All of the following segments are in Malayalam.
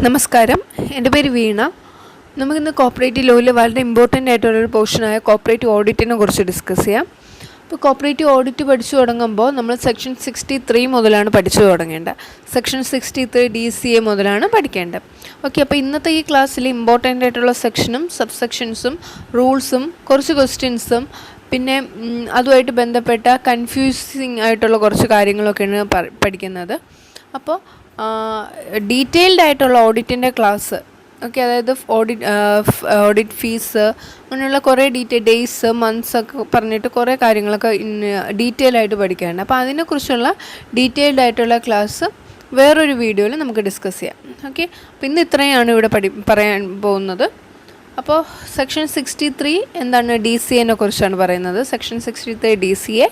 നമസ്കാരം, എൻ്റെ പേര് വീണ. നമുക്കിന്ന് കോപ്പറേറ്റീവ് ലോയിൽ വളരെ ഇമ്പോർട്ടൻ്റ് ആയിട്ടുള്ളൊരു പോർഷനായ കോപ്പറേറ്റീവ് ഓഡിറ്റിനെ കുറിച്ച് ഡിസ്കസ് ചെയ്യാം. ഇപ്പോൾ കോപ്പറേറ്റീവ് ഓഡിറ്റ് പഠിച്ചു തുടങ്ങുമ്പോൾ നമ്മൾ സെക്ഷൻ 63 മുതലാണ് പഠിച്ചു തുടങ്ങേണ്ടത്. സെക്ഷൻ 63 DCA മുതലാണ് പഠിക്കേണ്ടത്. ഓക്കെ, അപ്പോൾ ഇന്നത്തെ ഈ ക്ലാസ്സിൽ ഇമ്പോർട്ടൻ്റ് ആയിട്ടുള്ള സെക്ഷനും സബ്സെക്ഷൻസും റൂൾസും കുറച്ച് ക്വസ്റ്റ്യൻസും പിന്നെ അതുമായിട്ട് ബന്ധപ്പെട്ട കൺഫ്യൂസിങ് ആയിട്ടുള്ള കുറച്ച് കാര്യങ്ങളൊക്കെയാണ് പഠിക്കുന്നത്. അപ്പോൾ ഡീറ്റെയിൽഡ് ആയിട്ടുള്ള ഓഡിറ്റിൻ്റെ ക്ലാസ്, ഓക്കെ, അതായത് ഓഡിറ്റ് ഫീസ് അങ്ങനെയുള്ള കുറേ ഡേയ്സ് മന്ത്സ് ഒക്കെ പറഞ്ഞിട്ട് കുറേ കാര്യങ്ങളൊക്കെ ഡീറ്റെയിൽ ആയിട്ട് പഠിക്കാനുണ്ട്. അപ്പോൾ അതിനെക്കുറിച്ചുള്ള ഡീറ്റെയിൽഡ് ആയിട്ടുള്ള ക്ലാസ് വേറൊരു വീഡിയോയിൽ നമുക്ക് ഡിസ്കസ് ചെയ്യാം. ഓക്കെ, അപ്പോൾ ഇന്ന് ഇത്രയാണ് ഇവിടെ പറയാൻ പോകുന്നത്. അപ്പോൾ സെക്ഷൻ 63 എന്താണ്, DCA കുറിച്ചാണ് പറയുന്നത്. സെക്ഷൻ 63 DCA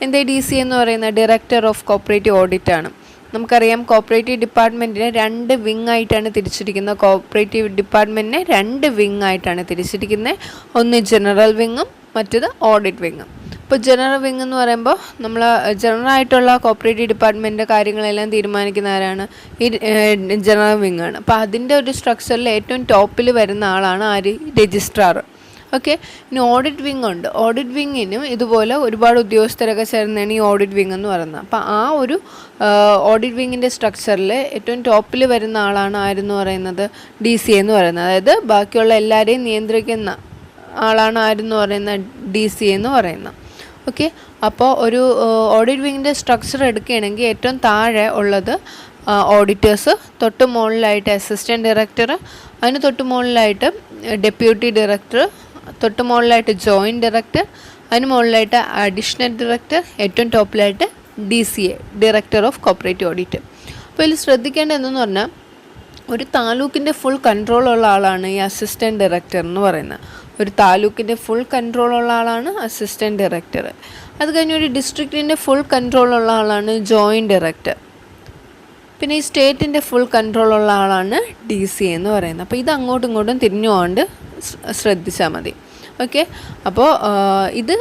എന്താ? DCA എന്ന് പറയുന്നത് ഡയറക്ടർ ഓഫ് കോപ്പറേറ്റീവ് ഓഡിറ്റ് ആണ്. നമുക്കറിയാം, കോപ്പറേറ്റീവ് ഡിപ്പാർട്ട്മെൻറ്റിനെ 2 വിങ് ആയിട്ടാണ് തിരിച്ചിരിക്കുന്നത്. കോപ്പറേറ്റീവ് ഡിപ്പാർട്ട്മെൻറ്റിനെ 2 വിങ് ആയിട്ടാണ് തിരിച്ചിരിക്കുന്നത്. ഒന്ന് ജനറൽ വിങ്ങും മറ്റേത് ഓഡിറ്റ് വിങ്ങും. ഇപ്പോൾ ജനറൽ വിങ് എന്ന് പറയുമ്പോൾ നമ്മൾ ജനറൽ ആയിട്ടുള്ള കോപ്പറേറ്റീവ് ഡിപ്പാർട്ട്മെൻറ്റിൻ്റെ കാര്യങ്ങളെല്ലാം തീരുമാനിക്കുന്ന ആരാണ്? ഈ ജനറൽ വിങ് ആണ്. അപ്പോൾ അതിൻ്റെ ഒരു സ്ട്രക്ചറിൽ ഏറ്റവും ടോപ്പിൽ വരുന്ന ആളാണ് ആര്? രജിസ്ട്രാർ. ഓക്കെ, ഇനി ഓഡിറ്റ് വിങ് ഉണ്ട്. ഓഡിറ്റ് വിങ്ങിനും ഇതുപോലെ ഒരുപാട് ഉദ്യോഗസ്ഥരൊക്കെ ചേർന്നാണ് ഈ ഓഡിറ്റ് വിങ് എന്ന് പറയുന്നത്. അപ്പോൾ ആ ഒരു ഓഡിറ്റ് വിങ്ങിൻ്റെ സ്ട്രക്ചറിൽ ഏറ്റവും ടോപ്പിൽ വരുന്ന ആളാണ് ആരെന്ന് പറയുന്നത്? DCA എന്ന് പറയുന്നത്. അതായത് ബാക്കിയുള്ള എല്ലാവരെയും നിയന്ത്രിക്കുന്ന ആളാണ് ആരെന്ന് പറയുന്നത്? DCA എന്ന് പറയുന്നത്. ഓക്കെ, അപ്പോൾ ഒരു ഓഡിറ്റ് വിങ്ങിൻ്റെ സ്ട്രക്ചർ എടുക്കുകയാണെങ്കിൽ ഏറ്റവും താഴെ ഉള്ളത് ഓഡിറ്റേഴ്സ്, തൊട്ട് മുകളിലായിട്ട് അസിസ്റ്റൻറ്റ് ഡയറക്ടർ, അതിന് തൊട്ട് മുകളിലായിട്ട് ഡെപ്യൂട്ടി ഡയറക്ടർ, തൊട്ട് മുകളിലായിട്ട് ജോയിൻറ്റ് ഡയറക്ടർ, അതിന് മുകളിലായിട്ട് അഡീഷണൽ ഡയറക്ടർ, ഏറ്റവും ടോപ്പിലായിട്ട് DCA director of cooperative audit. അപ്പോൾ ഇതിൽ ശ്രദ്ധിക്കേണ്ടത് എന്തെന്ന് പറഞ്ഞാൽ, ഒരു താലൂക്കിൻ്റെ ഫുൾ കൺട്രോളുള്ള ആളാണ് ഈ അസിസ്റ്റൻറ്റ് ഡയറക്ടർ എന്ന് പറയുന്നത്. ഒരു താലൂക്കിൻ്റെ ഫുൾ കൺട്രോളുള്ള ആളാണ് അസിസ്റ്റൻറ്റ് ഡയറക്ടർ. അത് കഴിഞ്ഞ് ഒരു ഡിസ്ട്രിക്റ്റിൻ്റെ ഫുൾ കൺട്രോളുള്ള ആളാണ് ജോയിൻറ്റ് ഡയറക്ടർ. പിന്നെ ഈ സ്റ്റേറ്റിൻ്റെ ഫുൾ കൺട്രോളുള്ള ആളാണ് DCA എന്ന് പറയുന്നത്. അപ്പോൾ ഇത് അങ്ങോട്ടും ഇങ്ങോട്ടും തിരിഞ്ഞുകൊണ്ട് ശ്രദ്ധിച്ചാൽ മതി. ഓക്കെ, അപ്പോൾ ഇത്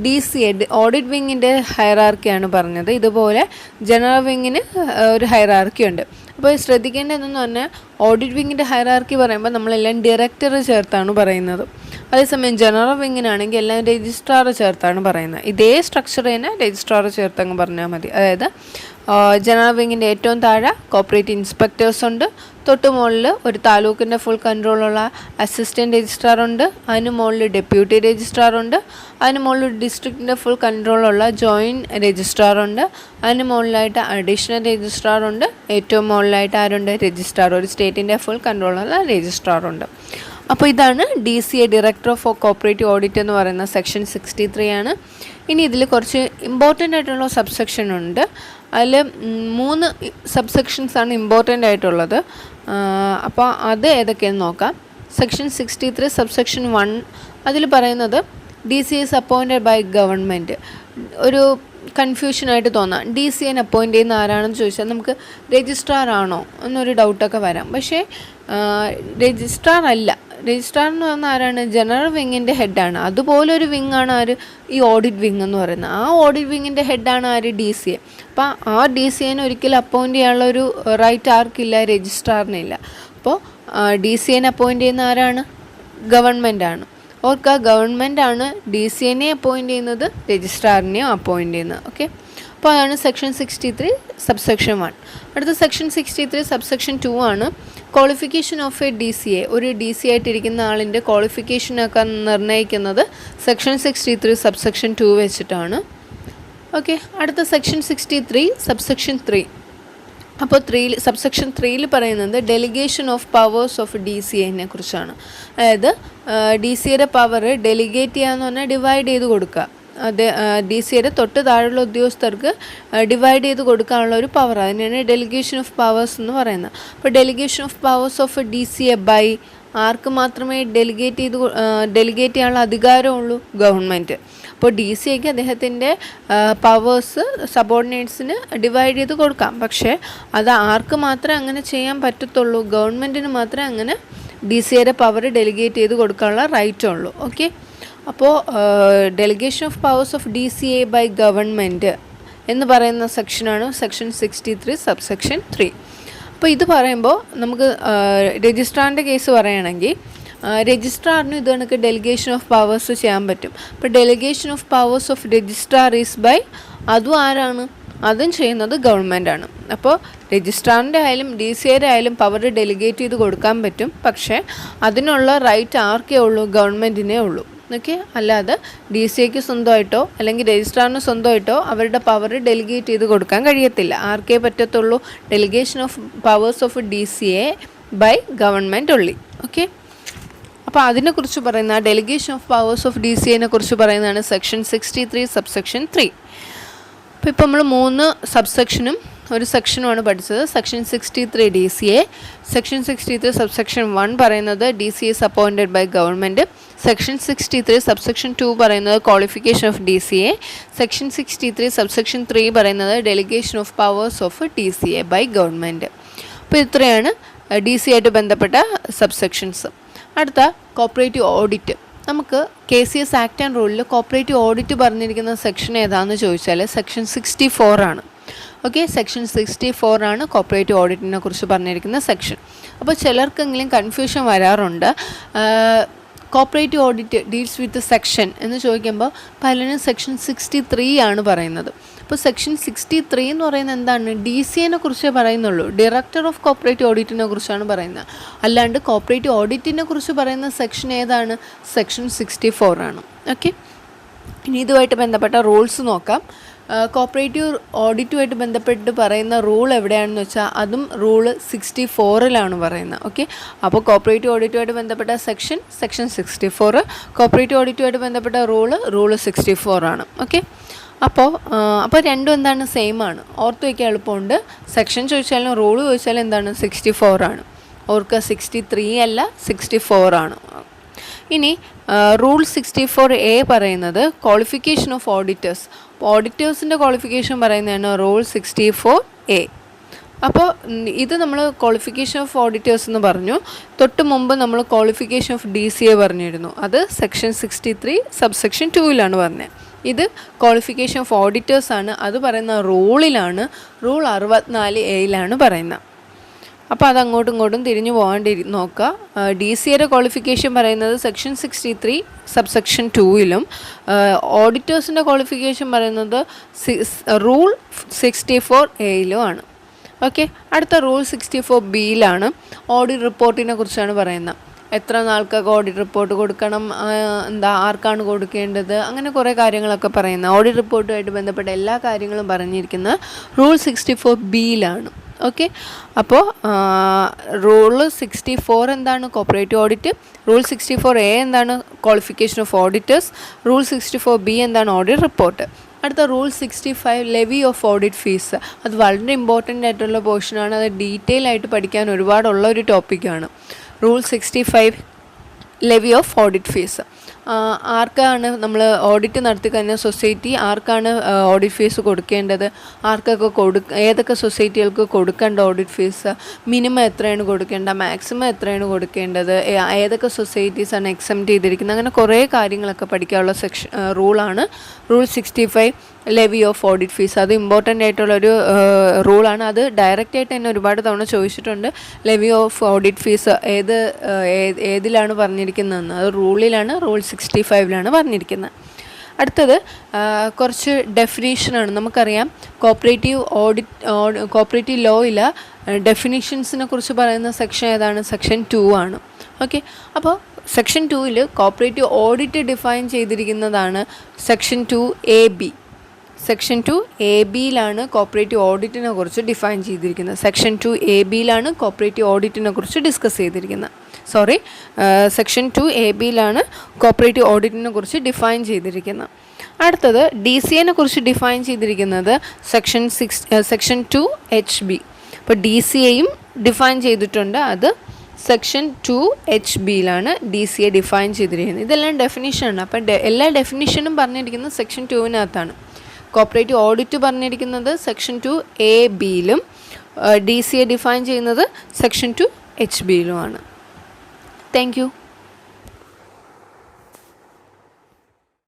DCA ഓഡിറ്റ് വിങ്ങിൻ്റെ ഹൈറാർക്കിയാണ് പറഞ്ഞത്. ഇതുപോലെ ജനറൽ വിങ്ങിന് ഒരു ഹൈറാർക്കി ഉണ്ട്. അപ്പോൾ ശ്രദ്ധിക്കേണ്ടതെന്ന് പറഞ്ഞാൽ, ഓഡിറ്റ് വിങ്ങിൻ്റെ ഹൈറാർക്കി പറയുമ്പോൾ നമ്മളെല്ലാം ഡയറക്ടർ ചേർത്താണ് പറയുന്നത്. അതേസമയം ജനറൽ വിങ്ങിനാണെങ്കിൽ എല്ലാം രജിസ്ട്രാർ ചേർത്താണ് പറയുന്നത്. ഇതേ സ്ട്രക്ചർ തന്നെ രജിസ്ട്രാർ ചേർത്തങ്ങ് പറഞ്ഞാൽ മതി. അതായത് ജനറൽ വിങ്ങിൻ്റെ ഏറ്റവും താഴെ കോപ്പറേറ്റീവ് ഇൻസ്പെക്ടേഴ്സ് ഉണ്ട്, തൊട്ട് മുകളിൽ ഒരു താലൂക്കിൻ്റെ ഫുൾ കൺട്രോളുള്ള അസിസ്റ്റൻറ്റ് രജിസ്ട്രാർ ഉണ്ട്, അതിന് മുകളിൽ ഡെപ്യൂട്ടി രജിസ്ട്രാർ ഉണ്ട്, അതിന് മുകളിൽ ഡിസ്ട്രിക്റ്റിൻ്റെ ഫുൾ കൺട്രോളുള്ള ജോയിൻറ്റ് രജിസ്ട്രാർ ഉണ്ട്, അതിന് മുകളിലായിട്ട് അഡീഷണൽ രജിസ്ട്രാർ ഉണ്ട്, ഏറ്റവും മുകളിലായിട്ട് ആരുണ്ട്? രജിസ്ട്രാർ, ഒരു സ്റ്റേറ്റിൻ്റെ ഫുൾ കൺട്രോളുള്ള രജിസ്ട്രാർ ഉണ്ട്. അപ്പോൾ ഇതാണ് DCA director of cooperative audit എന്ന് പറയുന്ന സെക്ഷൻ 63 ആണ്. ഇനി ഇതിൽ കുറച്ച് ഇമ്പോർട്ടൻ്റ് ആയിട്ടുള്ള സബ്സെക്ഷൻ ഉണ്ട്. അതിൽ 3 സബ്സെക്ഷൻസാണ് ഇമ്പോർട്ടൻ്റ് ആയിട്ടുള്ളത്. അപ്പോൾ അത് ഏതൊക്കെയെന്ന് നോക്കാം. സെക്ഷൻ 63 സബ്സെക്ഷൻ 1, അതിൽ പറയുന്നത് DCA is appointed by government. ഒരു കൺഫ്യൂഷനായിട്ട് തോന്നാം. DCA അപ്പോയിൻ്റ് ചെയ്യുന്ന ആരാണെന്ന് ചോദിച്ചാൽ നമുക്ക് രജിസ്ട്രാർ ആണോ എന്നൊരു ഡൗട്ടൊക്കെ വരാം. പക്ഷേ രജിസ്ട്രാർ അല്ല. രജിസ്ട്രാർ എന്ന് പറഞ്ഞാൽ ആരാണ്? ജനറൽ വിങ്ങിൻ്റെ ഹെഡാണ്. അതുപോലെ ഒരു വിങ്ങാണ് ആര്? ഈ ഓഡിറ്റ് വിങ് എന്ന് പറയുന്നത്. ആ ഓഡിറ്റ് വിങ്ങിൻ്റെ ഹെഡാണ് ആര്? DCA. അപ്പോൾ ആ DCAനെ ഒരിക്കലും അപ്പോയിൻ്റ് ചെയ്യാനുള്ള ഒരു റൈറ്റ് ആർക്കില്ല? രജിസ്ട്രാറിനില്ല. അപ്പോൾ DCA അപ്പോയിൻ്റ് ചെയ്യുന്ന ആരാണ്? ഗവൺമെൻറ്റാണ്. ഓർക്കുക, ഗവൺമെൻറ്റാണ് DCA അപ്പോയിൻ്റ് ചെയ്യുന്നത്, രജിസ്ട്രാറിനെയും അപ്പോയിൻ്റ് ചെയ്യുന്നത്. ഓക്കെ, അപ്പോൾ അതാണ് സെക്ഷൻ 63 സബ്സെക്ഷൻ 1. അടുത്ത സെക്ഷൻ 63 സബ്സെക്ഷൻ 2 ആണ്. Qualification of A DCA. ഒരു DCA ആയിട്ടിരിക്കുന്ന ആളിൻ്റെ ക്വാളിഫിക്കേഷനൊക്കെ നിർണ്ണയിക്കുന്നത് സെക്ഷൻ 63 സബ്സെക്ഷൻ 2 വെച്ചിട്ടാണ്. ഓക്കെ, അടുത്ത സെക്ഷൻ 63 സബ്സെക്ഷൻ 3. അപ്പോൾ സബ്സെക്ഷൻ 3 പറയുന്നത് delegation of powers of DCA കുറിച്ചാണ്. അതായത് DCAയുടെ പവർ ഡെലിഗേറ്റ് ചെയ്യാന്ന് പറഞ്ഞാൽ ഡിവൈഡ് ചെയ്ത് കൊടുക്കുക. അത് DCAയുടെ തൊട്ട് താഴെയുള്ള ഉദ്യോഗസ്ഥർക്ക് ഡിവൈഡ് ചെയ്ത് കൊടുക്കാനുള്ള ഒരു പവർ, അതിനാണ് ഡെലിഗേഷൻ ഓഫ് പവേഴ്സ് എന്ന് പറയുന്നത്. അപ്പോൾ delegation of powers of DCA by ആർക്ക് മാത്രമേ ഡെലിഗേറ്റ് ചെയ്യാനുള്ള അധികാരമുള്ളൂ? ഗവൺമെൻറ്. അപ്പോൾ DCAക്ക് അദ്ദേഹത്തിൻ്റെ പവേഴ്സ് സബോർഡിനേറ്റ്സിന് ഡിവൈഡ് ചെയ്ത് കൊടുക്കാം. പക്ഷേ അത് ആർക്ക് മാത്രമേ അങ്ങനെ ചെയ്യാൻ പറ്റത്തുള്ളൂ? ഗവൺമെൻറ്റിന് മാത്രമേ അങ്ങനെ DCAയുടെ പവർ ഡെലിഗേറ്റ് ചെയ്ത് കൊടുക്കാനുള്ള റൈറ്റ് ഉള്ളൂ. ഓക്കെ, അപ്പോൾ delegation of powers of DCA by government എന്ന് പറയുന്ന സെക്ഷനാണ് സെക്ഷൻ 63 സബ്സെക്ഷൻ 3. അപ്പോൾ ഇത് പറയുമ്പോൾ നമുക്ക് രജിസ്ട്രാറിൻ്റെ കേസ് പറയുകയാണെങ്കിൽ രജിസ്ട്രാറിന് ഇത് കണക്ക് ഡെലിഗേഷൻ ഓഫ് പവേഴ്സ് ചെയ്യാൻ പറ്റും. അപ്പോൾ delegation of powers of registrar is by, അതും ആരാണ്? അതും ചെയ്യുന്നത് ഗവൺമെൻറ്റാണ്. അപ്പോൾ രജിസ്ട്രാറിൻ്റെ ആയാലും DCAയുടെ ആയാലും പവർ ഡെലിഗേറ്റ് ചെയ്ത് കൊടുക്കാൻ പറ്റും. പക്ഷേ അതിനുള്ള റൈറ്റ് ആർക്കേ ഉള്ളൂ? ഗവൺമെൻറ്റിനേ ഉള്ളൂ. ഓക്കെ, അല്ലാതെ DCAക്ക് സ്വന്തമായിട്ടോ അല്ലെങ്കിൽ രജിസ്ട്രാറിന് സ്വന്തമായിട്ടോ അവരുടെ പവർ ഡെലിഗേറ്റ് ചെയ്ത് കൊടുക്കാൻ കഴിയത്തില്ല. ആർക്കേ പറ്റത്തുള്ളൂ? Delegation of powers of DCA by government ഉള്ളി. ഓക്കെ, അപ്പോൾ അതിനെക്കുറിച്ച് പറയുന്ന ഡെലിഗേഷൻ ഓഫ് പവേഴ്സ് ഓഫ് DCAനെ കുറിച്ച് പറയുന്നതാണ് സെക്ഷൻ 63 സബ്സെക്ഷൻ 3. ഇപ്പോൾ നമ്മൾ 3 സബ്സെക്ഷനും ഒരു സെക്ഷനുമാണ് പഠിച്ചത്. സെക്ഷൻ 63 DCA, സെക്ഷൻ 63 സബ്സെക്ഷൻ 1 പറയുന്നത് DCA is appointed by government, section 63 subsection 2 പറയുന്നത് qualification of DCA, section 63 subsection 3 പറയുന്നത് delegation of powers of DCA by government. അപ്പോൾ ഇത്രയാണ് DCA ആയിട്ട് ബന്ധപ്പെട്ട സബ്സെക്ഷൻസ്. അടുത്ത കോപ്പറേറ്റീവ് ഓഡിറ്റ്. നമുക്ക് KCS ആക്ട് ആൻഡ് റൂളിൽ കോപ്പറേറ്റീവ് ഓഡിറ്റ് പറഞ്ഞിരിക്കുന്ന സെക്ഷൻ ഏതാണെന്ന് ചോദിച്ചാൽ സെക്ഷൻ 64 ആണ്. ഓക്കെ, സെക്ഷൻ 64 ആണ് കോപ്പറേറ്റീവ് ഓഡിറ്റിനെ കുറിച്ച് പറഞ്ഞിരിക്കുന്ന സെക്ഷൻ. അപ്പോൾ ചിലർക്കെങ്കിലും കൺഫ്യൂഷൻ വരാറുണ്ട്. Cooperative audit deals with section എന്ന് ചോദിക്കുമ്പോൾ പലരും സെക്ഷൻ 63 ആണ് പറയുന്നത്. അപ്പോൾ സെക്ഷൻ 63 എന്ന് പറയുന്നത് എന്താണ്? DCAനെ കുറിച്ചേ പറയുന്നുള്ളൂ. ഡയറക്ടർ ഓഫ് കോപ്പറേറ്റീവ് ഓഡിറ്റിനെ കുറിച്ചാണ് പറയുന്നത്. അല്ലാണ്ട് കോപ്പറേറ്റീവ് ഓഡിറ്റിനെ കുറിച്ച് പറയുന്ന സെക്ഷൻ ഏതാണ്? സെക്ഷൻ 64 ആണ്. ഓക്കെ, ഇനി ഇതുമായിട്ട് ബന്ധപ്പെട്ട റൂൾസ് നോക്കാം. കോപ്പറേറ്റീവ് ഓഡിറ്റുമായിട്ട് ബന്ധപ്പെട്ട് പറയുന്ന റൂൾ എവിടെയാണെന്ന് വെച്ചാൽ അതും റൂള് 64 പറയുന്നത്. ഓക്കെ, അപ്പോൾ കോപ്പറേറ്റീവ് ഓഡിറ്റുമായിട്ട് ബന്ധപ്പെട്ട സെക്ഷൻ 64, കോപ്പറേറ്റീവ് ഓഡിറ്റുമായിട്ട് ബന്ധപ്പെട്ട റൂള് 64 ആണ്. ഓക്കെ, അപ്പോൾ രണ്ടും എന്താണ്? സെയിം ആണ്. ഓർത്ത് വയ്ക്കാൻ എളുപ്പമുണ്ട്. സെക്ഷൻ ചോദിച്ചാലും റൂള് ചോദിച്ചാലും എന്താണ്? 64 ആണ്. ഓർക്കുക, 63 അല്ല 64 ആണ്. ഇനി റൂൾ 64A പറയുന്നത് ക്വാളിഫിക്കേഷൻ ഓഫ് ഓഡിറ്റേഴ്സ്. ഓഡിറ്റേഴ്സിൻ്റെ ക്വാളിഫിക്കേഷൻ പറയുന്നതാണ് റൂൾ 64A. അപ്പോൾ ഇത് നമ്മൾ ക്വാളിഫിക്കേഷൻ ഓഫ് ഓഡിറ്റേഴ്സ് എന്ന് പറഞ്ഞു. തൊട്ട് മുമ്പ് നമ്മൾ ക്വാളിഫിക്കേഷൻ ഓഫ് DCA പറഞ്ഞിരുന്നു. അത് സെക്ഷൻ 63 സബ്സെക്ഷൻ 2 പറഞ്ഞത്. ഇത് ക്വാളിഫിക്കേഷൻ ഓഫ് ഓഡിറ്റേഴ്സാണ്. അത് പറയുന്ന റൂളിലാണ്, റൂൾ 64A പറയുന്നത്. അപ്പോൾ അത് അങ്ങോട്ടും ഇങ്ങോട്ടും തിരിഞ്ഞു പോകാണ്ട് നോക്കുക. DCAയുടെ ക്വാളിഫിക്കേഷൻ പറയുന്നത് സെക്ഷൻ 63 സബ്സെക്ഷൻ 2 ഓഡിറ്റേഴ്സിൻ്റെ ക്വാളിഫിക്കേഷൻ പറയുന്നത് റൂൾ 64A ആണ്. ഓക്കെ, അടുത്ത റൂൾ 64B ഓഡിറ്റ് റിപ്പോർട്ടിനെ കുറിച്ചാണ് പറയുന്നത്. എത്ര നാൾക്കൊക്കെ ഓഡിറ്റ് റിപ്പോർട്ട് കൊടുക്കണം, ആർക്കാണ് കൊടുക്കേണ്ടത്, അങ്ങനെ കുറേ കാര്യങ്ങളൊക്കെ പറയുന്നത്. ഓഡിറ്റ് റിപ്പോർട്ടുമായിട്ട് ബന്ധപ്പെട്ട എല്ലാ കാര്യങ്ങളും പറഞ്ഞിരിക്കുന്നത് റൂൾ 64B. ഓക്കെ, അപ്പോൾ റൂള് 64 എന്താണ്? Cooperative audit. റൂൾ 64A എന്താണ്? Qualification of auditors. Rule 64B എന്താണ്? Audit report. അടുത്ത rule 65 levy of audit fees. അത് വളരെ ഇമ്പോർട്ടൻ്റ് ആയിട്ടുള്ള പോർഷനാണ്. അത് ഡീറ്റെയിൽ ആയിട്ട് പഠിക്കാൻ ഒരുപാടുള്ള ഒരു ടോപ്പിക്കാണ്. Rule 65 levy of audit fees. ആർക്കാണ് നമ്മൾ ഓഡിറ്റ് നടത്തി കഴിഞ്ഞ സൊസൈറ്റി ആർക്കാണ് ഓഡിറ്റ് ഫീസ് കൊടുക്കേണ്ടത്, ആർക്കൊക്കെ ഏതൊക്കെ സൊസൈറ്റികൾക്ക് കൊടുക്കേണ്ട ഓഡിറ്റ് ഫീസ്, മിനിമം എത്രയാണ് കൊടുക്കേണ്ടത്, മാക്സിമം എത്രയാണ് കൊടുക്കേണ്ടത്, ഏതൊക്കെ സൊസൈറ്റീസാണ് എക്സംപ്റ്റ് ചെയ്തിരിക്കുന്നത്, അങ്ങനെ കുറേ കാര്യങ്ങളൊക്കെ പഠിക്കാനുള്ള റൂളാണ് rule 65 levy of audit fees. അത് ഇമ്പോർട്ടൻ്റ് ആയിട്ടുള്ളൊരു റൂളാണ്. അത് ഡയറക്റ്റായിട്ട് തന്നെ ഒരുപാട് തവണ ചോദിച്ചിട്ടുണ്ട്. ലെവി ഓഫ് ഓഡിറ്റ് ഫീസ് ഏതിലാണ് പറഞ്ഞിരിക്കുന്നതെന്ന്. അത് റൂളിലാണ്, റൂൾ 65 പറഞ്ഞിരിക്കുന്നത്. അടുത്തത് കുറച്ച് ഡെഫിനേഷനാണ്. നമുക്കറിയാം കോപ്പറേറ്റീവ് ലോയിൽ ഡെഫിനിഷൻസിനെ കുറിച്ച് പറയുന്ന സെക്ഷൻ ഏതാണ്? സെക്ഷൻ 2 ആണ്. ഓക്കെ, അപ്പോൾ സെക്ഷൻ 2 കോപ്പറേറ്റീവ് ഓഡിറ്റ് ഡിഫൈൻ ചെയ്തിരിക്കുന്നതാണ് section 2AB. Section 2AB cooperative ഓഡിറ്റിനെ കുറിച്ച് ഡിഫൈൻ ചെയ്തിരിക്കുന്നത്. സെക്ഷൻ 2AB കോപ്പറേറ്റീവ് ഓഡിറ്റിനെ കുറിച്ച് ഡിസ്കസ് ചെയ്തിരിക്കുന്നത്. സെക്ഷൻ 2AB കോപ്പറേറ്റീവ് ഓഡിറ്റിനെ കുറിച്ച് ഡിഫൈൻ ചെയ്തിരിക്കുന്നത്. അടുത്തത് DCAനെ കുറിച്ച് ഡിഫൈൻ ചെയ്തിരിക്കുന്നത് സെക്ഷൻ 2HB. അപ്പോൾ DCAയും ഡിഫൈൻ ചെയ്തിട്ടുണ്ട്. അത് സെക്ഷൻ 2HB DCA ഡിഫൈൻ ചെയ്തിരിക്കുന്നത്. ഇതെല്ലാം ഡെഫിനിഷനാണ്. അപ്പം എല്ലാ ഡെഫിനിഷനും പറഞ്ഞിരിക്കുന്നത് സെക്ഷൻ 2-നകത്താണ്. കോപ്പറേറ്റീവ് ഓഡിറ്റ് പറഞ്ഞിരിക്കുന്നത് സെക്ഷൻ 2AB, DCA ഡിഫൈൻ ചെയ്യുന്നത് സെക്ഷൻ 2HB. Thank you.